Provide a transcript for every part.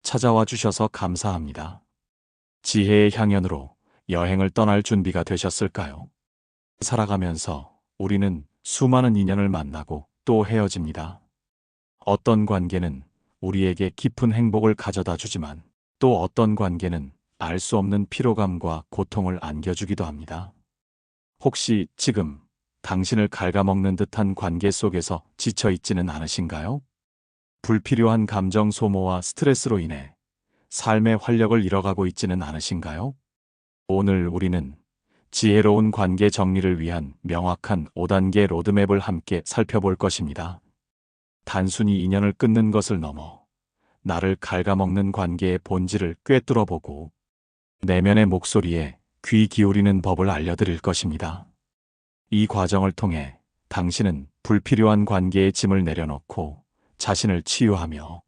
찾아와 주셔서 감사합니다. 지혜의 향연으로 여행을 떠날 준비가 되셨을까요? 살아가면서 우리는 수많은 인연을 만나고 또 헤어집니다. 어떤 관계는 우리에게 깊은 행복을 가져다 주지만 또 어떤 관계는 알 수 없는 피로감과 고통을 안겨주기도 합니다. 혹시 지금 당신을 갉아먹는 듯한 관계 속에서 지쳐 있지는 않으신가요? 불필요한 감정 소모와 스트레스로 인해 삶의 활력을 잃어가고 있지는 않으신가요? 오늘 우리는 지혜로운 관계 정리를 위한 명확한 5단계 로드맵을 함께 살펴볼 것입니다. 단순히 인연을 끊는 것을 넘어 나를 갉아먹는 관계의 본질을 꿰뚫어보고 내면의 목소리에 귀 기울이는 법을 알려드릴 것입니다. 이 과정을 통해 당신은 불필요한 관계의 짐을 내려놓고 자신을 치유하며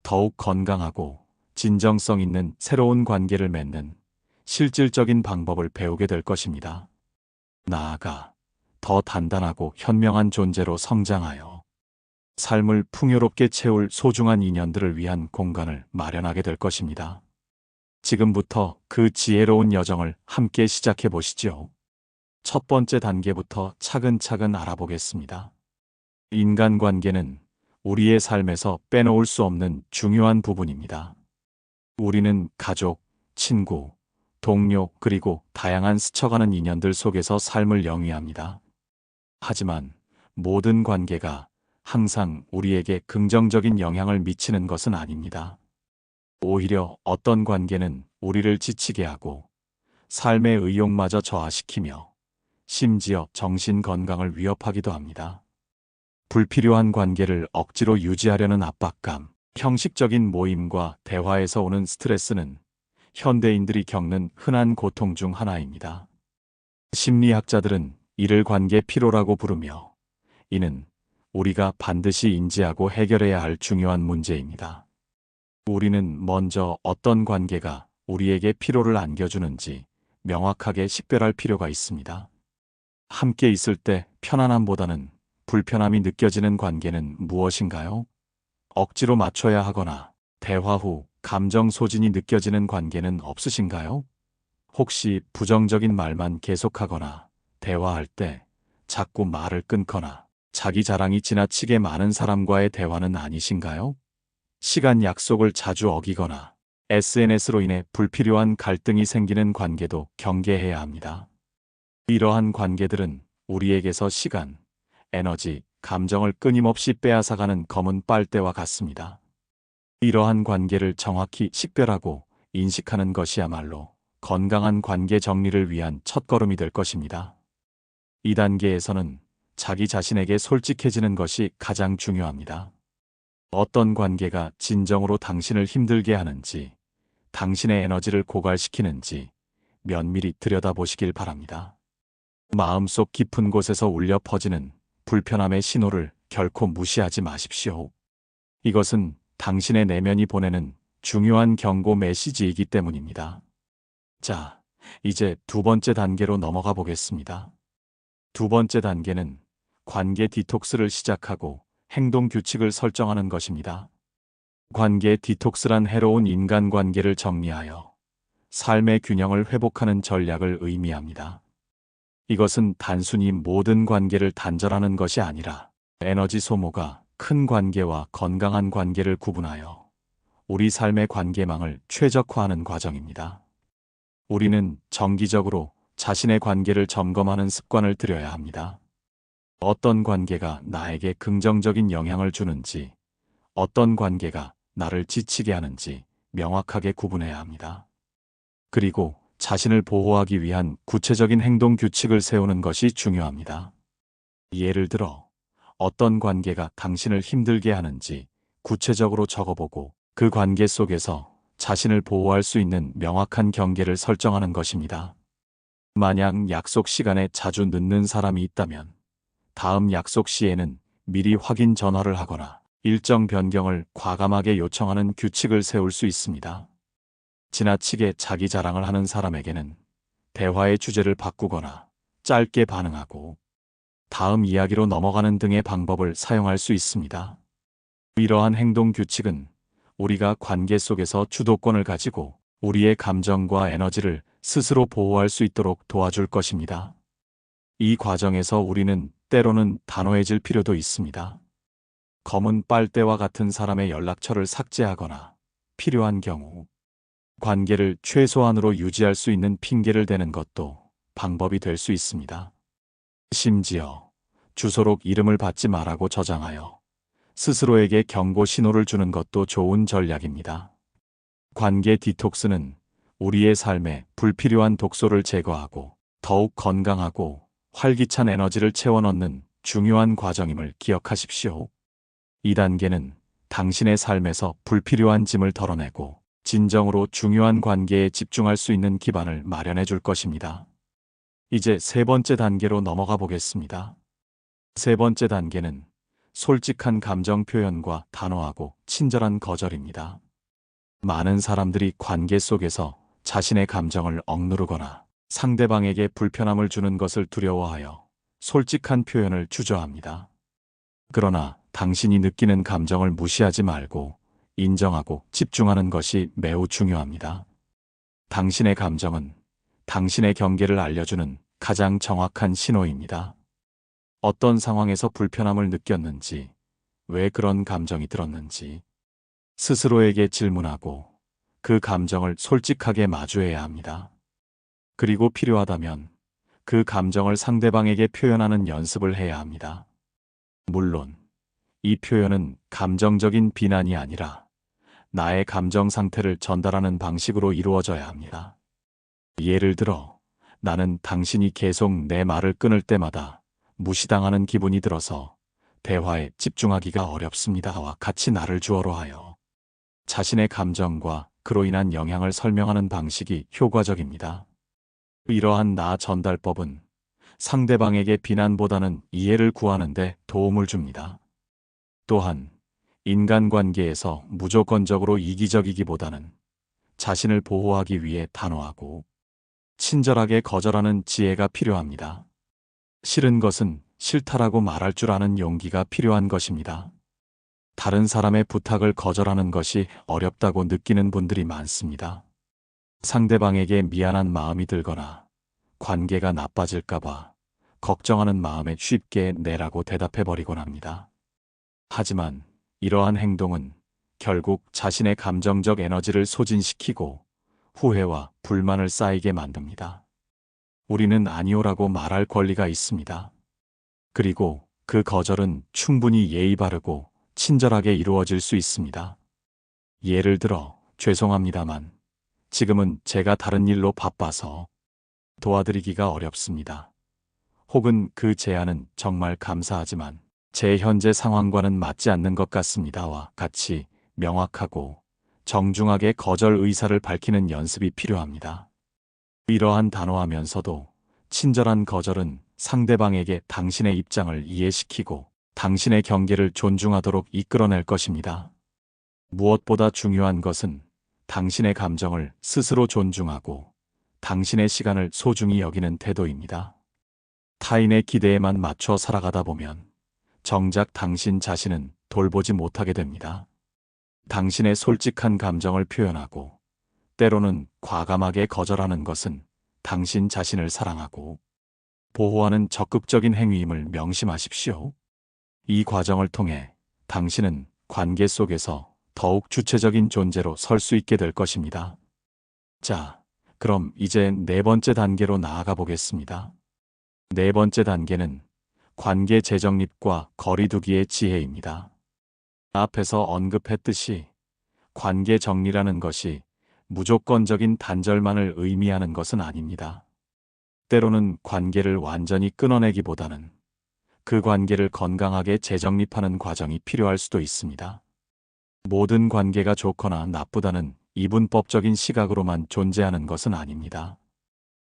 더욱 건강하고 진정성 있는 새로운 관계를 맺는 실질적인 방법을 배우게 될 것입니다. 나아가 더 단단하고 현명한 존재로 성장하여 삶을 풍요롭게 채울 소중한 인연들을 위한 공간을 마련하게 될 것입니다. 지금부터 그 지혜로운 여정을 함께 시작해 보시죠. 첫 번째 단계부터 차근차근 알아보겠습니다. 인간관계는 우리의 삶에서 빼놓을 수 없는 중요한 부분입니다. 우리는 가족, 친구, 동료, 그리고 다양한 스쳐가는 인연들 속에서 삶을 영위합니다. 하지만 모든 관계가 항상 우리에게 긍정적인 영향을 미치는 것은 아닙니다. 오히려 어떤 관계는 우리를 지치게 하고 삶의 의욕마저 저하시키며 심지어 정신 건강을 위협하기도 합니다. 불필요한 관계를 억지로 유지하려는 압박감, 형식적인 모임과 대화에서 오는 스트레스는 현대인들이 겪는 흔한 고통 중 하나입니다. 심리학자들은 이를 관계 피로라고 부르며 이는 우리가 반드시 인지하고 해결해야 할 중요한 문제입니다. 우리는 먼저 어떤 관계가 우리에게 피로를 안겨주는지 명확하게 식별할 필요가 있습니다. 함께 있을 때 편안함보다는 불편함이 느껴지는 관계는 무엇인가요? 억지로 맞춰야 하거나 대화 후 감정 소진이 느껴지는 관계는 없으신가요? 혹시 부정적인 말만 계속하거나 대화할 때 자꾸 말을 끊거나 자기 자랑이 지나치게 많은 사람과의 대화는 아니신가요? 시간 약속을 자주 어기거나 SNS로 인해 불필요한 갈등이 생기는 관계도 경계해야 합니다. 이러한 관계들은 우리에게서 시간, 에너지, 감정을 끊임없이 빼앗아가는 검은 빨대와 같습니다. 이러한 관계를 정확히 식별하고 인식하는 것이야말로 건강한 관계 정리를 위한 첫걸음이 될 것입니다. 이 단계에서는 자기 자신에게 솔직해지는 것이 가장 중요합니다. 어떤 관계가 진정으로 당신을 힘들게 하는지, 당신의 에너지를 고갈시키는지 면밀히 들여다보시길 바랍니다. 마음속 깊은 곳에서 울려 퍼지는 불편함의 신호를 결코 무시하지 마십시오. 이것은 당신의 내면이 보내는 중요한 경고 메시지이기 때문입니다. 자, 이제 두 번째 단계로 넘어가 보겠습니다. 두 번째 단계는 관계 디톡스를 시작하고 행동 규칙을 설정하는 것입니다. 관계 디톡스란 해로운 인간관계를 정리하여 삶의 균형을 회복하는 전략을 의미합니다. 이것은 단순히 모든 관계를 단절하는 것이 아니라 에너지 소모가 큰 관계와 건강한 관계를 구분하여 우리 삶의 관계망을 최적화하는 과정입니다. 우리는 정기적으로 자신의 관계를 점검하는 습관을 들여야 합니다. 어떤 관계가 나에게 긍정적인 영향을 주는지, 어떤 관계가 나를 지치게 하는지 명확하게 구분해야 합니다. 그리고 자신을 보호하기 위한 구체적인 행동 규칙을 세우는 것이 중요합니다. 예를 들어, 어떤 관계가 당신을 힘들게 하는지 구체적으로 적어보고 그 관계 속에서 자신을 보호할 수 있는 명확한 경계를 설정하는 것입니다. 만약 약속 시간에 자주 늦는 사람이 있다면 다음 약속 시에는 미리 확인 전화를 하거나 일정 변경을 과감하게 요청하는 규칙을 세울 수 있습니다. 지나치게 자기 자랑을 하는 사람에게는 대화의 주제를 바꾸거나 짧게 반응하고 다음 이야기로 넘어가는 등의 방법을 사용할 수 있습니다. 이러한 행동 규칙은 우리가 관계 속에서 주도권을 가지고 우리의 감정과 에너지를 스스로 보호할 수 있도록 도와줄 것입니다. 이 과정에서 우리는 때로는 단호해질 필요도 있습니다. 검은 빨대와 같은 사람의 연락처를 삭제하거나 필요한 경우 관계를 최소한으로 유지할 수 있는 핑계를 대는 것도 방법이 될 수 있습니다. 심지어 주소록 이름을 받지 말라고 저장하여 스스로에게 경고 신호를 주는 것도 좋은 전략입니다. 관계 디톡스는 우리의 삶에 불필요한 독소를 제거하고 더욱 건강하고 활기찬 에너지를 채워 넣는 중요한 과정임을 기억하십시오. 이 단계는 당신의 삶에서 불필요한 짐을 덜어내고 진정으로 중요한 관계에 집중할 수 있는 기반을 마련해 줄 것입니다. 이제 세 번째 단계로 넘어가 보겠습니다. 세 번째 단계는 솔직한 감정 표현과 단호하고 친절한 거절입니다. 많은 사람들이 관계 속에서 자신의 감정을 억누르거나 상대방에게 불편함을 주는 것을 두려워하여 솔직한 표현을 주저합니다. 그러나 당신이 느끼는 감정을 무시하지 말고 인정하고 집중하는 것이 매우 중요합니다. 당신의 감정은 당신의 경계를 알려주는 가장 정확한 신호입니다. 어떤 상황에서 불편함을 느꼈는지, 왜 그런 감정이 들었는지 스스로에게 질문하고 그 감정을 솔직하게 마주해야 합니다. 그리고 필요하다면 그 감정을 상대방에게 표현하는 연습을 해야 합니다. 물론 이 표현은 감정적인 비난이 아니라 나의 감정 상태를 전달하는 방식으로 이루어져야 합니다. 예를 들어, 나는 당신이 계속 내 말을 끊을 때마다 무시당하는 기분이 들어서 대화에 집중하기가 어렵습니다와 같이 나를 주어로 하여 자신의 감정과 그로 인한 영향을 설명하는 방식이 효과적입니다. 이러한 나 전달법은 상대방에게 비난보다는 이해를 구하는 데 도움을 줍니다. 또한 인간관계에서 무조건적으로 이기적이기보다는 자신을 보호하기 위해 단호하고 친절하게 거절하는 지혜가 필요합니다. 싫은 것은 싫다라고 말할 줄 아는 용기가 필요한 것입니다. 다른 사람의 부탁을 거절하는 것이 어렵다고 느끼는 분들이 많습니다. 상대방에게 미안한 마음이 들거나 관계가 나빠질까봐 걱정하는 마음에 쉽게 네라고 대답해버리곤 합니다. 하지만 이러한 행동은 결국 자신의 감정적 에너지를 소진시키고 후회와 불만을 쌓이게 만듭니다. 우리는 아니오라고 말할 권리가 있습니다. 그리고 그 거절은 충분히 예의 바르고 친절하게 이루어질 수 있습니다. 예를 들어, 죄송합니다만 지금은 제가 다른 일로 바빠서 도와드리기가 어렵습니다. 혹은 그 제안은 정말 감사하지만 제 현재 상황과는 맞지 않는 것 같습니다와 같이 명확하고 정중하게 거절 의사를 밝히는 연습이 필요합니다. 이러한 단호하면서도 친절한 거절은 상대방에게 당신의 입장을 이해시키고 당신의 경계를 존중하도록 이끌어낼 것입니다. 무엇보다 중요한 것은 당신의 감정을 스스로 존중하고 당신의 시간을 소중히 여기는 태도입니다. 타인의 기대에만 맞춰 살아가다 보면 정작 당신 자신은 돌보지 못하게 됩니다. 당신의 솔직한 감정을 표현하고 때로는 과감하게 거절하는 것은 당신 자신을 사랑하고 보호하는 적극적인 행위임을 명심하십시오. 이 과정을 통해 당신은 관계 속에서 더욱 주체적인 존재로 설 수 있게 될 것입니다. 자, 그럼 이제 네 번째 단계로 나아가 보겠습니다. 네 번째 단계는 관계 재정립과 거리두기의 지혜입니다. 앞에서 언급했듯이 관계 정리라는 것이 무조건적인 단절만을 의미하는 것은 아닙니다. 때로는 관계를 완전히 끊어내기보다는 그 관계를 건강하게 재정립하는 과정이 필요할 수도 있습니다. 모든 관계가 좋거나 나쁘다는 이분법적인 시각으로만 존재하는 것은 아닙니다.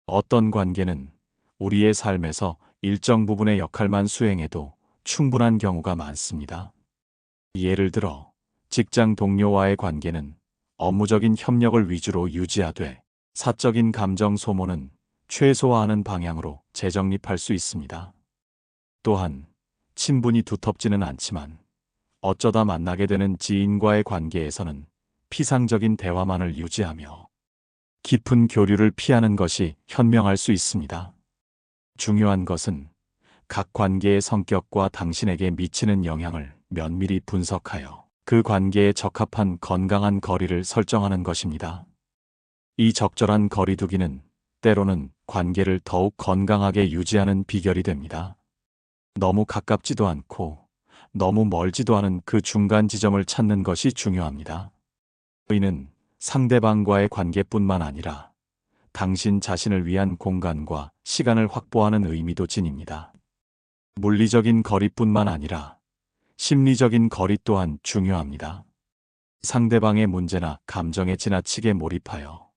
어떤 관계는 우리의 삶에서 일정 부분의 역할만 수행해도 충분한 경우가 많습니다. 예를 들어, 직장 동료와의 관계는 업무적인 협력을 위주로 유지하되 사적인 감정 소모는 최소화하는 방향으로 재정립할 수 있습니다. 또한 친분이 두텁지는 않지만 어쩌다 만나게 되는 지인과의 관계에서는 피상적인 대화만을 유지하며 깊은 교류를 피하는 것이 현명할 수 있습니다. 중요한 것은 각 관계의 성격과 당신에게 미치는 영향을 면밀히 분석하여 그 관계에 적합한 건강한 거리를 설정하는 것입니다. 이 적절한 거리두기는 때로는 관계를 더욱 건강하게 유지하는 비결이 됩니다. 너무 가깝지도 않고 너무 멀지도 않은 그 중간 지점을 찾는 것이 중요합니다. 이는 상대방과의 관계뿐만 아니라 당신 자신을 위한 공간과 시간을 확보하는 의미도 지닙니다. 물리적인 거리뿐만 아니라 심리적인 거리 또한 중요합니다. 상대방의 문제나 감정에 지나치게 몰입하여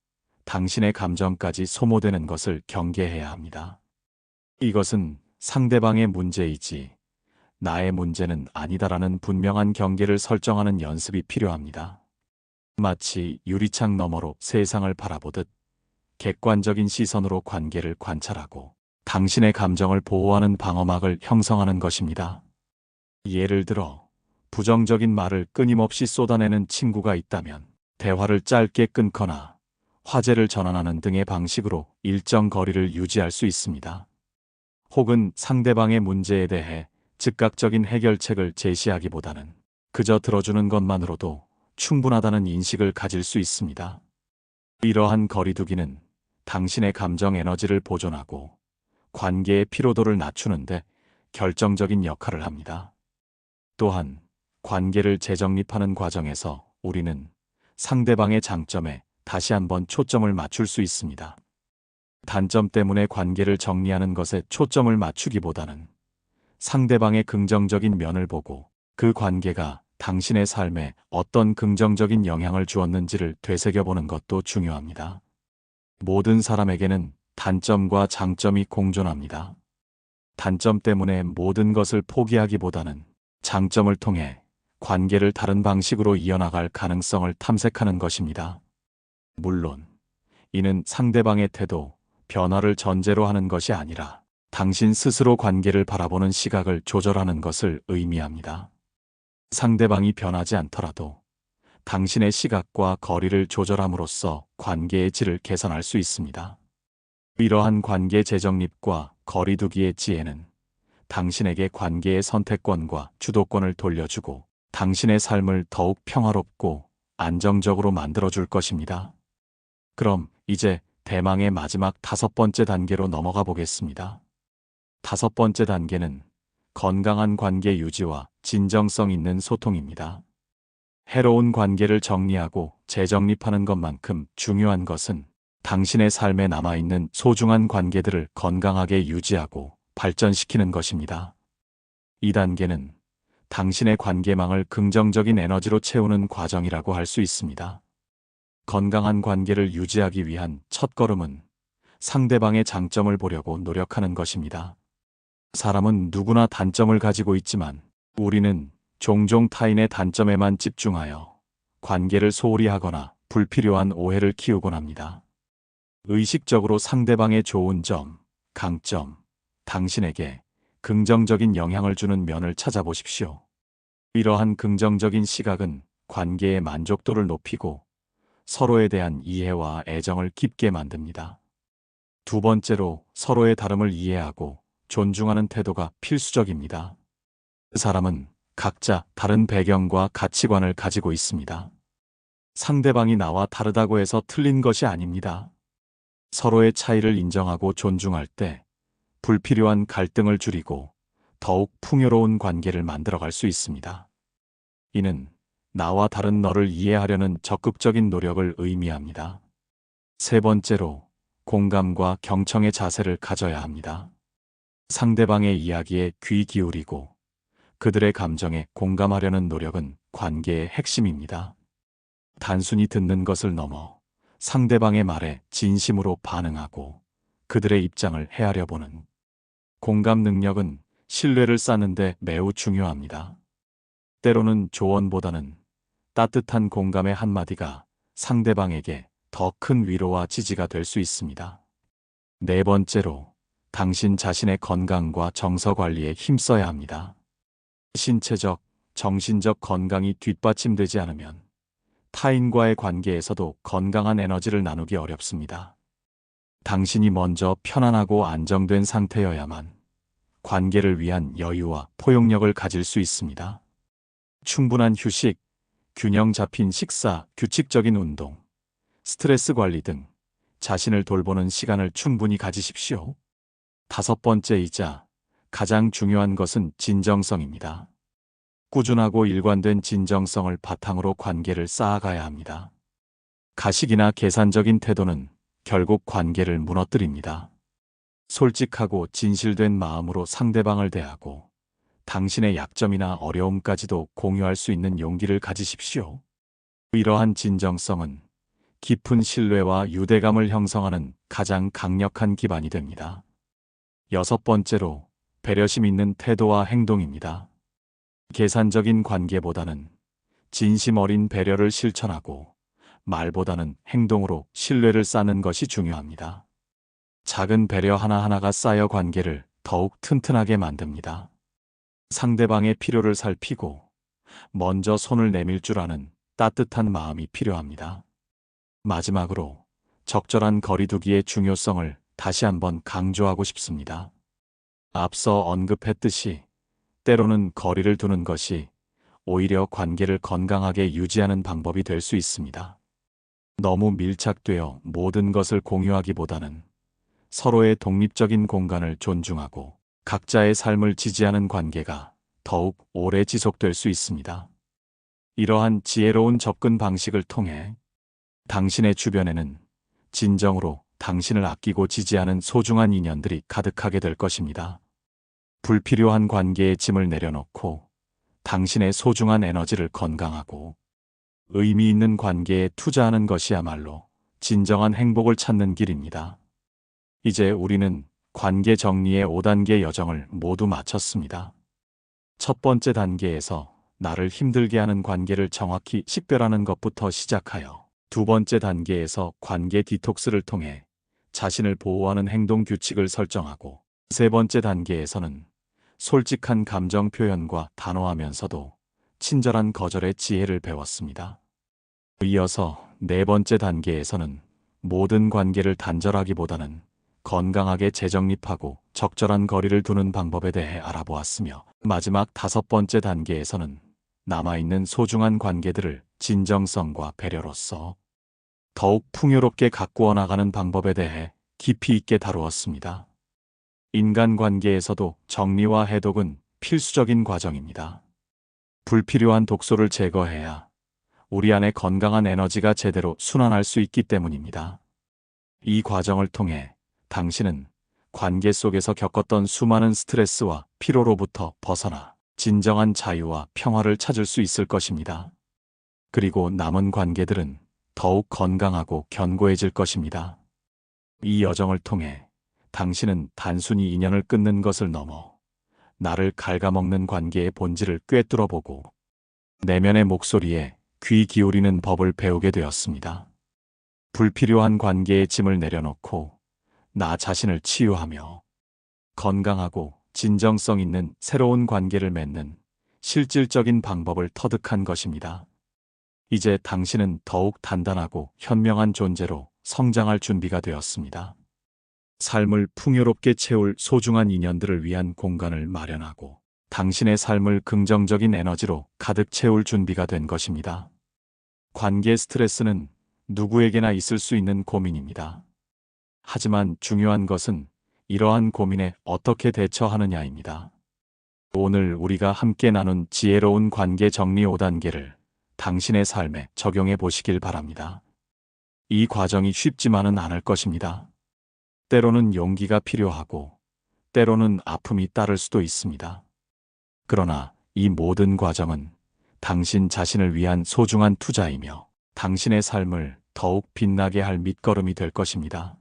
당신의 감정까지 소모되는 것을 경계해야 합니다. 이것은 상대방의 문제이지 나의 문제는 아니다라는 분명한 경계를 설정하는 연습이 필요합니다. 마치 유리창 너머로 세상을 바라보듯 객관적인 시선으로 관계를 관찰하고 당신의 감정을 보호하는 방어막을 형성하는 것입니다. 예를 들어 부정적인 말을 끊임없이 쏟아내는 친구가 있다면 대화를 짧게 끊거나 화제를 전환하는 등의 방식으로 일정 거리를 유지할 수 있습니다. 혹은 상대방의 문제에 대해 즉각적인 해결책을 제시하기보다는 그저 들어주는 것만으로도 충분하다는 인식을 가질 수 있습니다. 이러한 거리두기는 당신의 감정 에너지를 보존하고 관계의 피로도를 낮추는데 결정적인 역할을 합니다. 또한 관계를 재정립하는 과정에서 우리는 상대방의 장점에 다시 한번 초점을 맞출 수 있습니다. 단점 때문에 관계를 정리하는 것에 초점을 맞추기보다는 상대방의 긍정적인 면을 보고 그 관계가 당신의 삶에 어떤 긍정적인 영향을 주었는지를 되새겨보는 것도 중요합니다. 모든 사람에게는 단점과 장점이 공존합니다. 단점 때문에 모든 것을 포기하기보다는 장점을 통해 관계를 다른 방식으로 이어나갈 가능성을 탐색하는 것입니다. 물론 이는 상대방의 태도, 변화를 전제로 하는 것이 아니라 당신 스스로 관계를 바라보는 시각을 조절하는 것을 의미합니다. 상대방이 변하지 않더라도 당신의 시각과 거리를 조절함으로써 관계의 질을 개선할 수 있습니다. 이러한 관계 재정립과 거리두기의 지혜는 당신에게 관계의 선택권과 주도권을 돌려주고 당신의 삶을 더욱 평화롭고 안정적으로 만들어줄 것입니다. 그럼 이제 대망의 마지막 5번째 단계로 넘어가 보겠습니다. 5번째 단계는 건강한 관계 유지와 진정성 있는 소통입니다. 해로운 관계를 정리하고 재정립하는 것만큼 중요한 것은 당신의 삶에 남아있는 소중한 관계들을 건강하게 유지하고 발전시키는 것입니다. 이 단계는 당신의 관계망을 긍정적인 에너지로 채우는 과정이라고 할 수 있습니다. 건강한 관계를 유지하기 위한 첫걸음은 상대방의 장점을 보려고 노력하는 것입니다. 사람은 누구나 단점을 가지고 있지만 우리는 종종 타인의 단점에만 집중하여 관계를 소홀히 하거나 불필요한 오해를 키우곤 합니다. 의식적으로 상대방의 좋은 점, 강점, 당신에게 긍정적인 영향을 주는 면을 찾아보십시오. 이러한 긍정적인 시각은 관계의 만족도를 높이고 서로에 대한 이해와 애정을 깊게 만듭니다. 두 번째로 서로의 다름을 이해하고 존중하는 태도가 필수적입니다. 사람은 각자 다른 배경과 가치관을 가지고 있습니다. 상대방이 나와 다르다고 해서 틀린 것이 아닙니다. 서로의 차이를 인정하고 존중할 때 불필요한 갈등을 줄이고 더욱 풍요로운 관계를 만들어갈 수 있습니다. 이는 나와 다른 너를 이해하려는 적극적인 노력을 의미합니다. 세 번째로 공감과 경청의 자세를 가져야 합니다. 상대방의 이야기에 귀 기울이고 그들의 감정에 공감하려는 노력은 관계의 핵심입니다. 단순히 듣는 것을 넘어 상대방의 말에 진심으로 반응하고 그들의 입장을 헤아려 보는 공감 능력은 신뢰를 쌓는 데 매우 중요합니다. 때로는 조언보다는 따뜻한 공감의 한마디가 상대방에게 더 큰 위로와 지지가 될 수 있습니다. 네 번째로 당신 자신의 건강과 정서 관리에 힘써야 합니다. 신체적, 정신적 건강이 뒷받침되지 않으면 타인과의 관계에서도 건강한 에너지를 나누기 어렵습니다. 당신이 먼저 편안하고 안정된 상태여야만 관계를 위한 여유와 포용력을 가질 수 있습니다. 충분한 휴식, 균형 잡힌 식사, 규칙적인 운동, 스트레스 관리 등 자신을 돌보는 시간을 충분히 가지십시오. 다섯 번째이자 가장 중요한 것은 진정성입니다. 꾸준하고 일관된 진정성을 바탕으로 관계를 쌓아가야 합니다. 가식이나 계산적인 태도는 결국 관계를 무너뜨립니다. 솔직하고 진실된 마음으로 상대방을 대하고 당신의 약점이나 어려움까지도 공유할 수 있는 용기를 가지십시오. 이러한 진정성은 깊은 신뢰와 유대감을 형성하는 가장 강력한 기반이 됩니다. 여섯 번째로 배려심 있는 태도와 행동입니다. 계산적인 관계보다는 진심 어린 배려를 실천하고 말보다는 행동으로 신뢰를 쌓는 것이 중요합니다. 작은 배려 하나하나가 쌓여 관계를 더욱 튼튼하게 만듭니다. 상대방의 필요를 살피고 먼저 손을 내밀 줄 아는 따뜻한 마음이 필요합니다. 마지막으로 적절한 거리두기의 중요성을 다시 한번 강조하고 싶습니다. 앞서 언급했듯이 때로는 거리를 두는 것이 오히려 관계를 건강하게 유지하는 방법이 될 수 있습니다. 너무 밀착되어 모든 것을 공유하기보다는 서로의 독립적인 공간을 존중하고 각자의 삶을 지지하는 관계가 더욱 오래 지속될 수 있습니다. 이러한 지혜로운 접근 방식을 통해 당신의 주변에는 진정으로 당신을 아끼고 지지하는 소중한 인연들이 가득하게 될 것입니다. 불필요한 관계의 짐을 내려놓고 당신의 소중한 에너지를 건강하고 의미 있는 관계에 투자하는 것이야말로 진정한 행복을 찾는 길입니다. 이제 우리는 관계 정리의 5단계 여정을 모두 마쳤습니다. 첫 번째 단계에서 나를 힘들게 하는 관계를 정확히 식별하는 것부터 시작하여 두 번째 단계에서 관계 디톡스를 통해 자신을 보호하는 행동 규칙을 설정하고 세 번째 단계에서는 솔직한 감정 표현과 단호하면서도 친절한 거절의 지혜를 배웠습니다. 이어서 네 번째 단계에서는 모든 관계를 단절하기보다는 건강하게 재정립하고 적절한 거리를 두는 방법에 대해 알아보았으며 마지막 다섯 번째 단계에서는 남아있는 소중한 관계들을 진정성과 배려로서 더욱 풍요롭게 가꾸어 나가는 방법에 대해 깊이 있게 다루었습니다. 인간관계에서도 정리와 해독은 필수적인 과정입니다. 불필요한 독소를 제거해야 우리 안에 건강한 에너지가 제대로 순환할 수 있기 때문입니다. 이 과정을 통해 당신은 관계 속에서 겪었던 수많은 스트레스와 피로로부터 벗어나 진정한 자유와 평화를 찾을 수 있을 것입니다. 그리고 남은 관계들은 더욱 건강하고 견고해질 것입니다. 이 여정을 통해 당신은 단순히 인연을 끊는 것을 넘어 나를 갉아먹는 관계의 본질을 꿰뚫어보고 내면의 목소리에 귀 기울이는 법을 배우게 되었습니다. 불필요한 관계의 짐을 내려놓고 나 자신을 치유하며 건강하고 진정성 있는 새로운 관계를 맺는 실질적인 방법을 터득한 것입니다. 이제 당신은 더욱 단단하고 현명한 존재로 성장할 준비가 되었습니다. 삶을 풍요롭게 채울 소중한 인연들을 위한 공간을 마련하고 당신의 삶을 긍정적인 에너지로 가득 채울 준비가 된 것입니다. 관계 스트레스는 누구에게나 있을 수 있는 고민입니다. 하지만 중요한 것은 이러한 고민에 어떻게 대처하느냐입니다. 오늘 우리가 함께 나눈 지혜로운 관계 정리 5단계를 당신의 삶에 적용해 보시길 바랍니다. 이 과정이 쉽지만은 않을 것입니다. 때로는 용기가 필요하고 때로는 아픔이 따를 수도 있습니다. 그러나 이 모든 과정은 당신 자신을 위한 소중한 투자이며 당신의 삶을 더욱 빛나게 할 밑거름이 될 것입니다.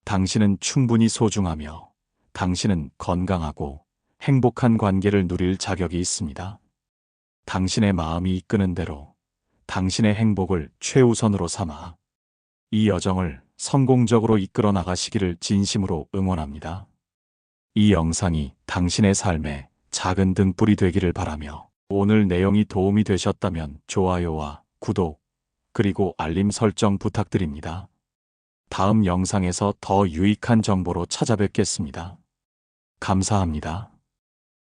당신은 충분히 소중하며 당신은 건강하고 행복한 관계를 누릴 자격이 있습니다. 당신의 마음이 이끄는 대로 당신의 행복을 최우선으로 삼아 이 여정을 성공적으로 이끌어 나가시기를 진심으로 응원합니다. 이 영상이 당신의 삶에 작은 등불이 되기를 바라며 오늘 내용이 도움이 되셨다면 좋아요와 구독, 그리고 알림 설정 부탁드립니다. 다음 영상에서 더 유익한 정보로 찾아뵙겠습니다. 감사합니다.